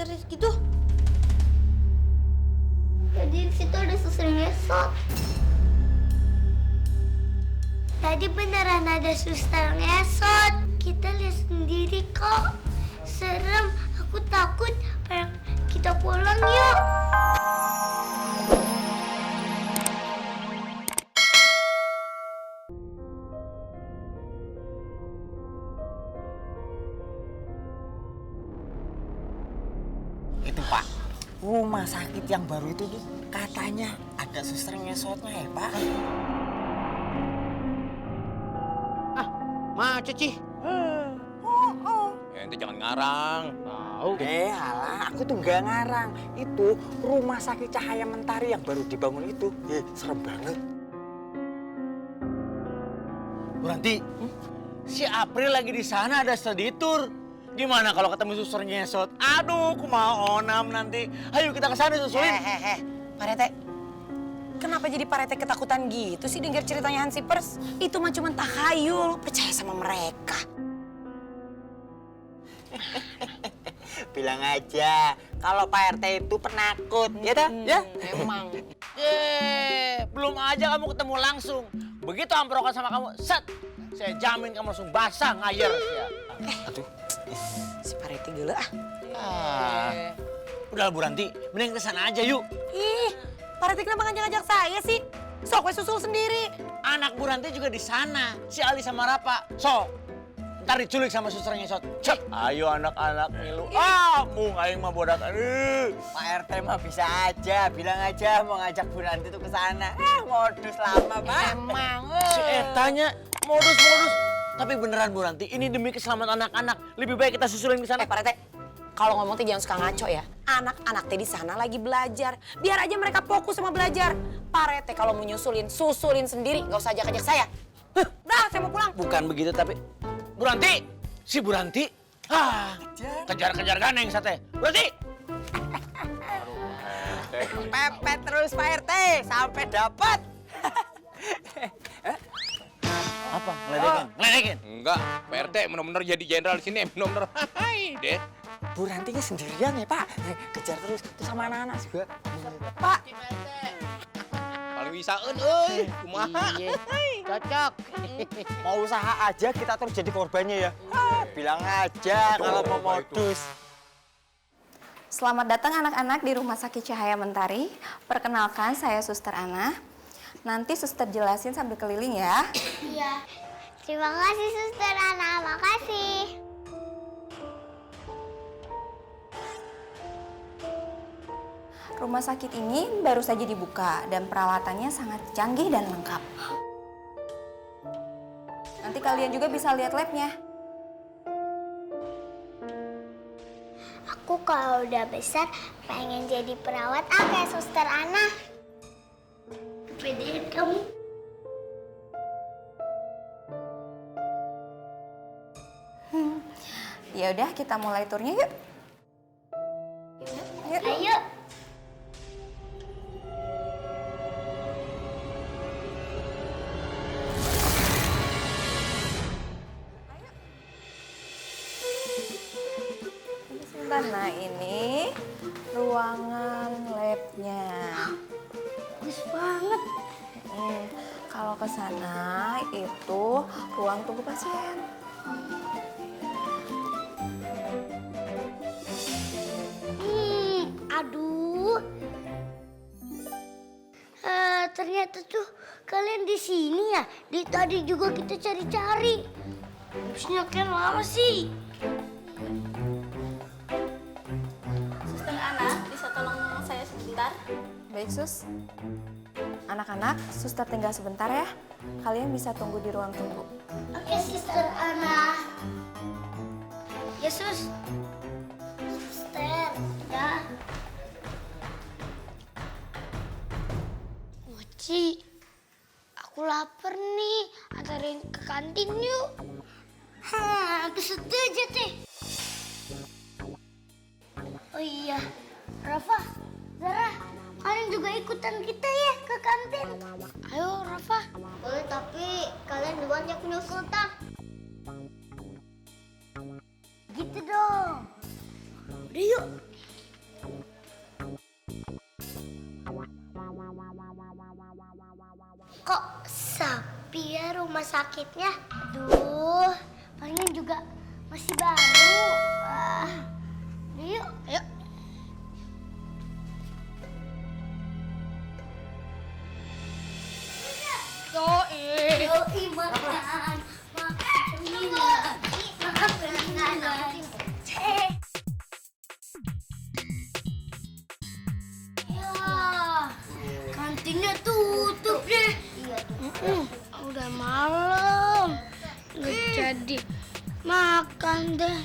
histeris gitu? Tadi di situ ada suster ngesot. Tadi beneran ada suster ngesot. Kita lihat sendiri kok. Serem, aku takut. Kita pulang yuk. Itu Pak, rumah sakit yang baru itu tuh katanya ada suster ngesotnya ya Pak. Macet sih. Ente jangan ngarang. Tahu. Alah, aku tuh nggak ngarang. Itu rumah sakit Cahaya Mentari yang baru dibangun itu. Serem banget. Bu Ranti, si April lagi di sana ada studitur. Gimana kalau ketemu suster ngesot? Aduh, aku mau onam nanti. Ayo kita ke sana susulin. Pak Rete, kenapa jadi Pak Rete ketakutan gitu sih dengar ceritanya Hansipers? Itu mah cuma takhayul, percaya sama mereka. Bilang aja kalau Pak RT itu penakut, ya dah? Ya? Emang. Belum aja kamu ketemu langsung. Begitu amprokan sama kamu, set. Saya jamin kamu langsung basah ngayer. Ya. Aduh. Si Pak Rete gila Udah Bu Ranti, mending ke sana aja yuk. Ih, Pak Rete kenapa ngajak-ngajak saya sih? Sok we susul sendiri. Anak Bu Ranti juga di sana, si Ali sama Rapa. Sok, ntar diculik sama suster ngesot. Cep, ayo anak-anak milu. Mung aing mah bodak. Pak RT mah bisa aja, bilang aja mau ngajak Bu Ranti tuh ke sana. Modus lama, Pak. Emang. Si Etanya modus-modus. Tapi beneran Bu Ranti, ini demi keselamatan anak-anak. Lebih baik kita susulin ke sana. Pak Rete, kalau ngomong teh jangan suka ngaco ya. Anak-anak teh di sana lagi belajar. Biar aja mereka fokus sama belajar. Pak Rete kalau mau nyusulin, susulin sendiri. Nggak usah ajak-ajak saya. Dah, saya mau pulang. Bukan begitu tapi... Bu Ranti! Si Bu Ranti! Kejar-kejar ganeng sate. Bu Ranti! Pepet terus Pak RT sampai dapat. Apa? Ngeledekin? Enggak, Pak RT bener-bener jadi jenderal di sini, bener-bener hai deh. Bu Rantinya sendirian ya Pak. Kejar terus sama anak-anak juga. Pak. Paling bisaeun euy, kumaha? Cocok. Mau usaha aja kita terus jadi korbannya ya. Bilang aja kalau mau modus. Selamat datang anak-anak di Rumah Sakit Cahaya Mentari. Perkenalkan, saya Suster Ana. Nanti suster jelasin sambil keliling ya. Iya. Terima kasih suster Ana, makasih. Rumah sakit ini baru saja dibuka dan peralatannya sangat canggih dan lengkap. Nanti kalian juga bisa lihat labnya. Aku kalau udah besar pengen jadi perawat kayak suster Ana. Kepedean kamu. Ya udah, kita mulai turnya yuk. Yuk. Ayo. Sebentar, nah ini ruangan labnya. Bagus banget. Kalau ke sana itu ruang tunggu pasien. Aduh. Ternyata tuh kalian di sini ya. Di tadi juga kita cari-cari. Habisnya kalian lama sih. Suster Ana, bisa tolong saya sebentar? Baik, Sus. Anak-anak, suster tinggal sebentar ya. Kalian bisa tunggu di ruang tunggu. Oke, suster Ana. Yesus. Suster, ya. Mochi, aku lapar nih. Antarin ke kantin yuk. Aku setuju, Teh. Oh iya, Rafa, Zara, kalian juga ikutan kita ya ke kantin. Ayo, Rafa. Boleh, tapi kalian duluan yang nyusul, tak? Gitu dong. Udah yuk. Kok sepi ya rumah sakitnya? Aduh, palingan juga masih baru. Yuk, ayo. Yoi makan. Ya, kantinnya tutup deh. Udah malam, nggak jadi makan deh.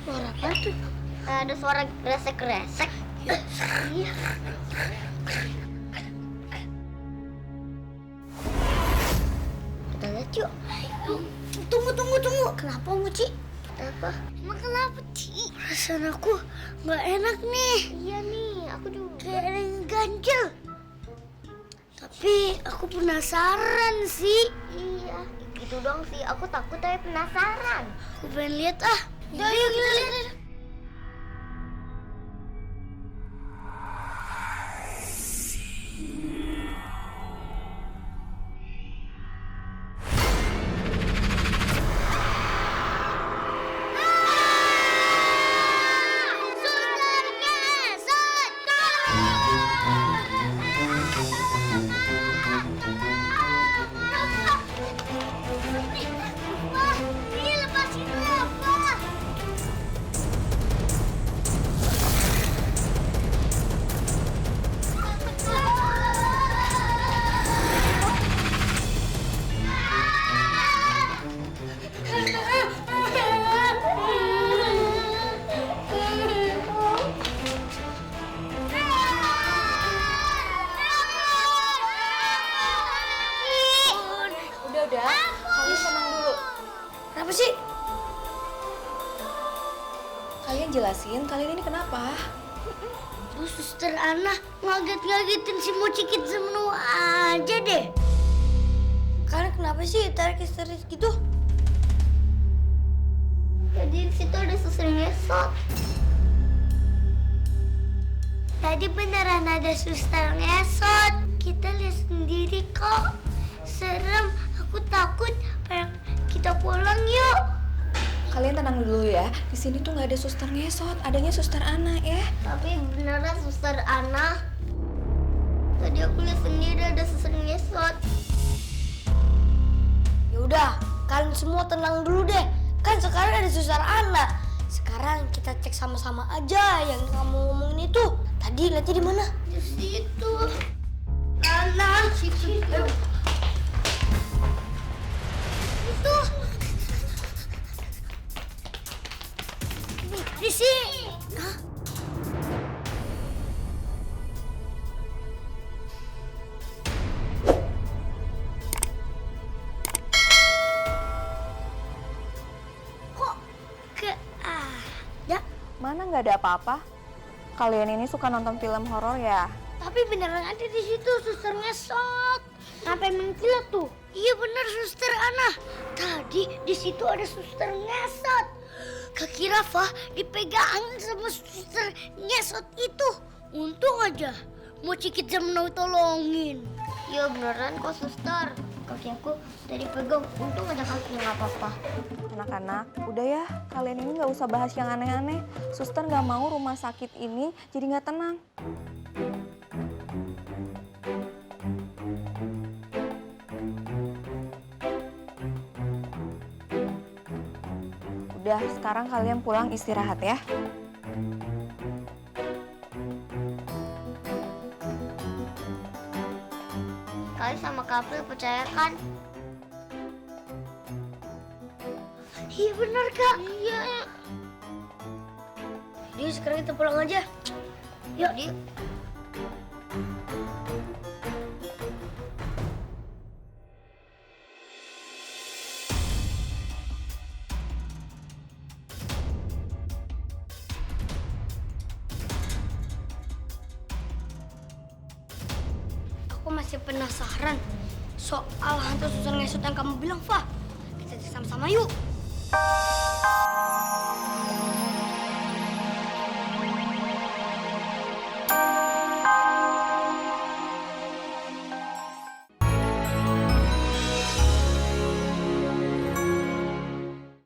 Suara apa tuh? Ada suara gresek-gresek. Iya. Kita lihat yuk. Tunggu. Kenapa, Mochi? Kenapa? Emang kenapa, Ci? Perasaan aku nggak enak nih. Iya nih, aku juga. Kayak ada yang ganjel. Tapi aku penasaran sih. Iya, gitu dong sih. Aku takut tapi penasaran. Aku pengen lihat ah. Yuk, kita lihat. Udah, kalian tenang dulu. Kenapa sih? Kalian jelasin, kalian ini kenapa? Tuh suster Ana ngaget-ngagetin si Mochi Kid Zemnu aja deh. Kalian kenapa sih tarik histeris gitu? Tadi di situ ada suster ngesot. Tadi beneran ada suster ngesot. Kita lihat sendiri kok. Serem, aku takut. Kita pulang yuk. Kalian tenang dulu ya. Di sini tuh nggak ada suster ngesot, adanya suster Ana ya. Tapi beneran suster Ana. Tadi aku lihat sendiri ada suster ngesot. Yaudah, kalian semua tenang dulu deh. Kan sekarang ada suster Ana. Sekarang kita cek sama-sama aja yang kamu ngomongin itu. Tadi lihatnya di mana? Di situ. Ana, situ. Itu. Di sini. Hah? Kok ke ada? Mana nggak ada apa-apa? Kalian ini suka nonton film horor ya? Tapi beneran ada di situ suster ngesot. Sampai mengkilat tuh. Iya bener suster Ana. Tadi di situ ada suster ngesot. Kaki Rafa dipegangin sama suster ngesot itu. Untung aja Mochi Kid Zemnu tolongin. Iya beneran kok suster. Kaki aku tadi pegang. Untung aja kakinya nggak apa-apa. Anak-anak, udah ya, kalian ini nggak usah bahas yang aneh-aneh. Suster nggak mau rumah sakit ini jadi nggak tenang. Udah, sekarang kalian pulang istirahat ya. Kali sama Kapil percaya kan? Iya benar Kak. Iya. Jadi sekarang kita pulang aja. Yuk. Yuk. Aku masih penasaran soal hantu suster ngesot yang kamu bilang, Fah. Kita cek sama-sama yuk.